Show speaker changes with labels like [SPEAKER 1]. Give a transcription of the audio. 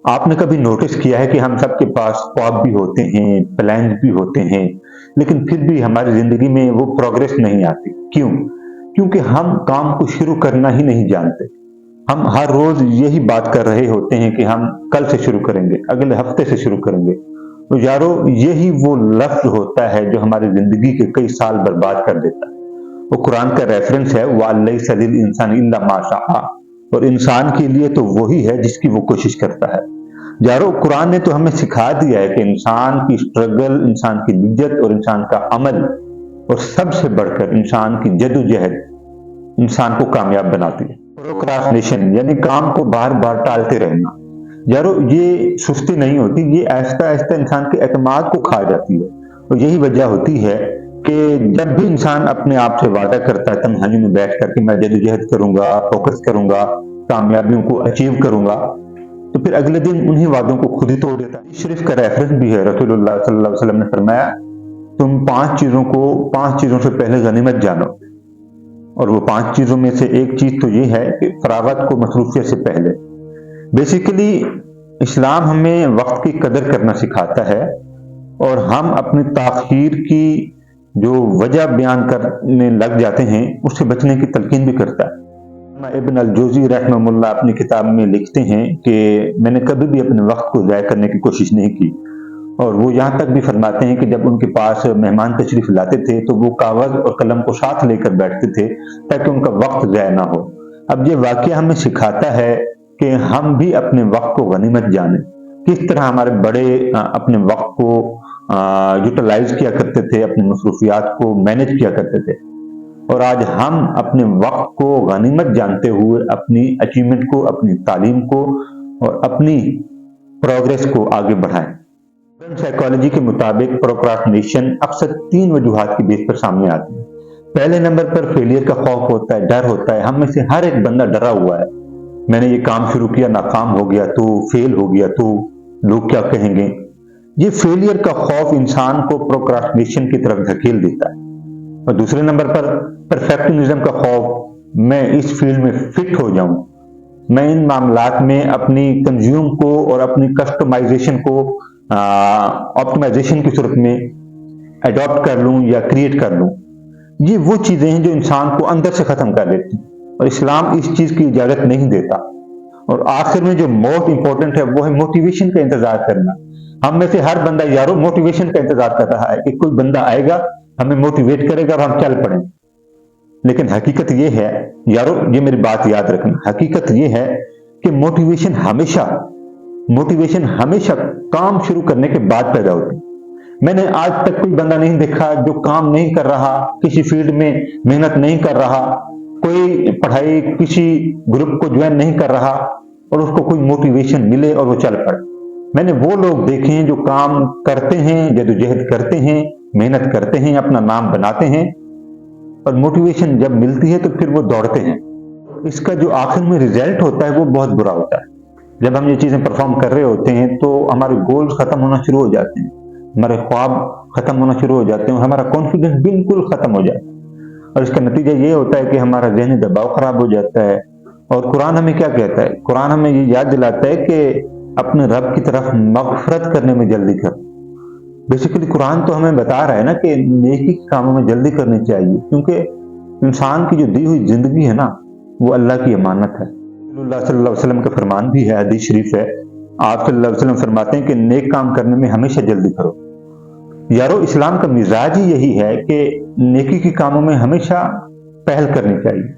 [SPEAKER 1] آپ نے کبھی نوٹس کیا ہے کہ ہم سب کے پاس خواب بھی ہوتے ہیں، پلانز بھی ہوتے ہیں، لیکن پھر بھی ہماری زندگی میں وہ پروگرس نہیں آتی؟ کیوں؟ کیونکہ ہم کام کو شروع کرنا ہی نہیں جانتے۔ ہم ہر روز یہی بات کر رہے ہوتے ہیں کہ ہم کل سے شروع کریں گے، اگلے ہفتے سے شروع کریں گے۔ تو یارو، یہی وہ لفظ ہوتا ہے جو ہماری زندگی کے کئی سال برباد کر دیتا ہے۔ وہ قرآن کا ریفرنس ہے، وَلَيْسَ لِلْإِنسَانِ إِلَّا مَا سَعَىٰ، اور انسان کے لیے تو وہی ہے جس کی وہ کوشش کرتا ہے۔ یارو، قرآن نے تو ہمیں سکھا دیا ہے کہ انسان کی سٹرگل، انسان کی نجت اور انسان کا عمل، اور سب سے بڑھ کر انسان کی جدوجہد انسان کو کامیاب بناتی ہے۔ پروکراسٹینیشن یعنی کام کو بار بار ٹالتے رہنا، یارو یہ سستی نہیں ہوتی، یہ آہستہ آہستہ انسان کے اعتماد کو کھا جاتی ہے۔ اور یہی وجہ ہوتی ہے کہ جب بھی انسان اپنے آپ سے وعدہ کرتا ہے تنہائی میں بیٹھ کر کہ میں جدوجہد کروں گا، فوکس کروں گا، کامیابیوں کو اچیو کروں گا، تو پھر اگلے دن انہی وعدوں کو خود ہی توڑ دیتا ہے۔ شریف کا ریفرنس بھی ہے، رسول اللہ صلی اللہ علیہ وسلم نے فرمایا، تم 5 چیزوں سے پہلے غنیمت جانو، اور وہ 5 چیزوں میں سے ایک چیز تو یہ ہے کہ فراغت کو مصروفیت سے پہلے۔ بیسیکلی اسلام ہمیں وقت کی قدر کرنا سکھاتا ہے، اور ہم اپنی تاخیر کی جو وجہ بیان کرنے لگ جاتے ہیں اس سے بچنے کی تلقین بھی کرتا ہے۔ ابن الجوزی رحمہ اللہ اپنی کتاب میں لکھتے ہیں کہ میں نے کبھی بھی اپنے وقت کو ضائع کرنے کی کوشش نہیں کی، اور وہ یہاں تک بھی فرماتے ہیں کہ جب ان کے پاس مہمان تشریف لاتے تھے تو وہ کاغذ اور قلم کو ساتھ لے کر بیٹھتے تھے تاکہ ان کا وقت ضائع نہ ہو۔ اب یہ واقعہ ہمیں سکھاتا ہے کہ ہم بھی اپنے وقت کو غنیمت جانیں۔ کس طرح ہمارے بڑے اپنے وقت کو یوٹیلائز کیا کرتے تھے، اپنی مصروفیات کو مینج کیا کرتے تھے، اور آج ہم اپنے وقت کو غنیمت جانتے ہوئے اپنی اچیومنٹ کو، اپنی تعلیم کو اور اپنی پروگرس کو آگے بڑھائیں۔ سائیکالوجی کے مطابق پروکراسٹینیشن اکثر 3 وجوہات کی بیس پر سامنے آتی ہے۔ پہلے نمبر پر فیلئر کا خوف ہوتا ہے، ڈر ہوتا ہے۔ ہم میں سے ہر ایک بندہ ڈرا ہوا ہے، میں نے یہ کام شروع کیا، ناکام ہو گیا تو، فیل ہو گیا تو لوگ کیا کہیں گے۔ یہ فیلئر کا خوف انسان کو پروکراسٹینیشن کی طرف دھکیل دیتا ہے۔ اور دوسرے نمبر پر پرفیکشنزم کا خوف، میں اس فیلڈ میں فٹ ہو جاؤں، میں ان معاملات میں اپنی کنزیوم کو اور اپنی کسٹمائزیشن کو آپٹمائزیشن کی صورت میں اڈاپٹ کر لوں یا کریٹ کر لوں۔ یہ وہ چیزیں ہیں جو انسان کو اندر سے ختم کر دیتی ہیں، اور اسلام اس چیز کی اجازت نہیں دیتا۔ اور آخر میں جو موسٹ امپورٹنٹ ہے وہ ہے موٹیویشن کا انتظار کرنا۔ ہم میں سے ہر بندہ یارو موٹیویشن کا انتظار کر رہا ہے کہ کوئی بندہ آئے گا، ہمیں موٹیویٹ کرے گا اور ہم چل پڑیں۔ لیکن حقیقت یہ ہے یارو، یہ میری بات یاد رکھنا، حقیقت یہ ہے کہ موٹیویشن ہمیشہ کام شروع کرنے کے بعد پیدا ہوتی ہے۔ میں نے آج تک کوئی بندہ نہیں دیکھا جو کام نہیں کر رہا، کسی فیلڈ میں محنت نہیں کر رہا، کوئی پڑھائی کسی گروپ کو جوائن نہیں کر رہا اور اس کو کوئی موٹیویشن ملے اور وہ چل پڑے۔ میں نے وہ لوگ دیکھے ہیں جو کام کرتے ہیں، جدوجہد کرتے ہیں، محنت کرتے ہیں، اپنا نام بناتے ہیں، اور موٹیویشن جب ملتی ہے تو پھر وہ دوڑتے ہیں۔ اس کا جو آخر میں ریزلٹ ہوتا ہے وہ بہت برا ہوتا ہے۔ جب ہم یہ چیزیں پرفارم کر رہے ہوتے ہیں تو ہمارے گولز ختم ہونا شروع ہو جاتے ہیں، ہمارے خواب ختم ہونا شروع ہو جاتے ہیں، اور ہمارا کانفیڈنس بالکل ختم ہو جاتا ہے، اور اس کا نتیجہ یہ ہوتا ہے کہ ہمارا ذہنی دباؤ خراب ہو جاتا ہے۔ اور قرآن ہمیں کیا کہتا ہے؟ قرآن ہمیں یہ یاد دلاتا ہے کہ اپنے رب کی طرف مغفرت کرنے میں جلدی کرو۔ بیسیکلی قرآن تو ہمیں بتا رہا ہے نا کہ نیکی کے کاموں میں جلدی کرنی چاہیے، کیونکہ انسان کی جو دی ہوئی زندگی ہے نا، وہ اللہ کی امانت ہے۔ اللہ صلی اللہ علیہ وسلم کا فرمان بھی ہے، حدیث شریف ہے، آپ صلی اللہ علیہ وسلم فرماتے ہیں کہ نیک کام کرنے میں ہمیشہ جلدی کرو۔ یارو، اسلام کا مزاج ہی یہی ہے کہ نیکی کے کاموں میں ہمیشہ پہل کرنی چاہیے۔